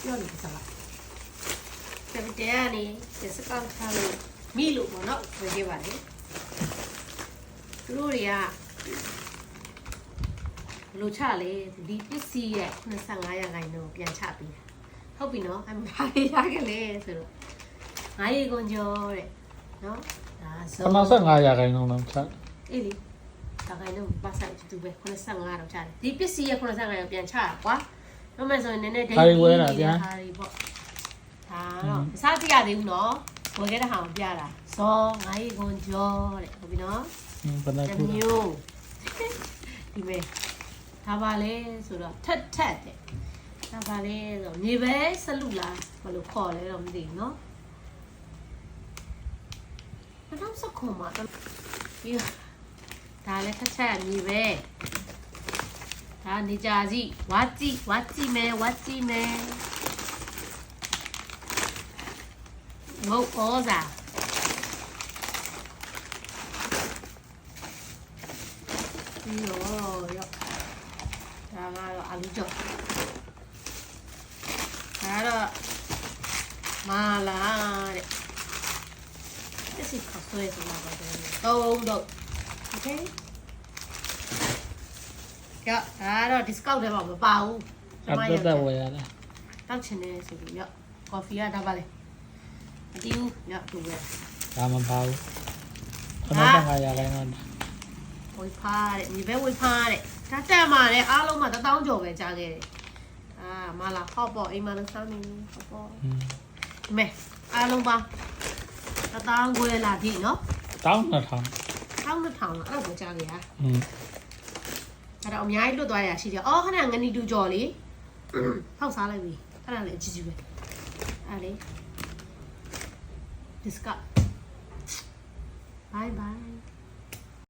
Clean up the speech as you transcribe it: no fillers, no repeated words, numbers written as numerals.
ပြောနေစလားတပည့်တဲ့ကနေစကောက်ထားလို့မိလို့ပေါ့နော်ဝယ်ခဲ့ပါလေသူတို့တွေကလိုချလေဒီပစ္စည်းရဲ့25ရာခိုင်နှုန်းပြန်ချပေးတာဟုတ်ပြီနော်အမှန်ရခဲ့လေဆိုတော့ငါးရီကွန်ကျော်တဲ့နော်ဒါဆို85ရာခိုင်နှုန်းတော့ချအေးလေဒါခိုင်နှုန်းပါဆိုင်တူပဲ85တော့ချတယ်ဒီပစ္စည်းရဲ့85ရာပြန်ချတာကွာတော့မှဆိုရင်နည်းနည်းဒိတ်ကြီးနေတာဟာဒီပေါ့ဒါတော့မစားကြရသေးဘူးနော်ဝယ်ခဲ့တဲ့ဟာကိုပြတာဇော်ငါးရီကွန်ကျော်တဲ့ဟုတ်ပြီနော်ဘယ်နှခုမျိုးဒီမဲ့ဒါပါလေဆိုတော့ထက်တဲ့ဒါပါလေဆိုမြေပဲဆလူလားဘယ်လိုခေါ်လဲတော့မသိဘူးเนาะဘာလို့စခုံမှာဒီဒါလည်းထက်မြေပဲဒါနေကြစီဝါကြည့်မယ်မဟုတ်ဩဇာဒီရောဒါကတော့အာလူကြော့ဒါတော့မာလာတဲ့တစ်စီခဆွဲဆိုတာပါတယ်3တော့ okay ကဒါတော့ discount တွေမှာမပါဘူးအတက်ဝယ်ရတယ်တောက်ချင်နေဆိုပြီးရော coffee ကဒါပါလေအတီးဘူးရောတူပဲဒါမပါဘူး95ရာခိုင်နှုန်းဝေဖားတဲ့မြေပဲဝေဖားတဲ့ဒါတက်မှာလေအားလုံးမှာ1000ကျော်ပဲကြားခဲ့တယ်မာလာဟော့ပေါ့အိမ်မှာလည်းစောင်းနေဟော့ပေါ့ဒီမဲ့အားလုံးပါ1000ခွဲလာပြီနော်12000လားအဲ့ဒါကိုကြားခဲ့ရအဲ့တော့အများကြီးလွတ်သွားရရှိတယ်အော်ခဏငနီတူကြော်လေးဖောက်စားလိုက်ပြီအဲ့ဒါလေအကြည့်ကြည့်ပဲအဲ့လေ discount bye bye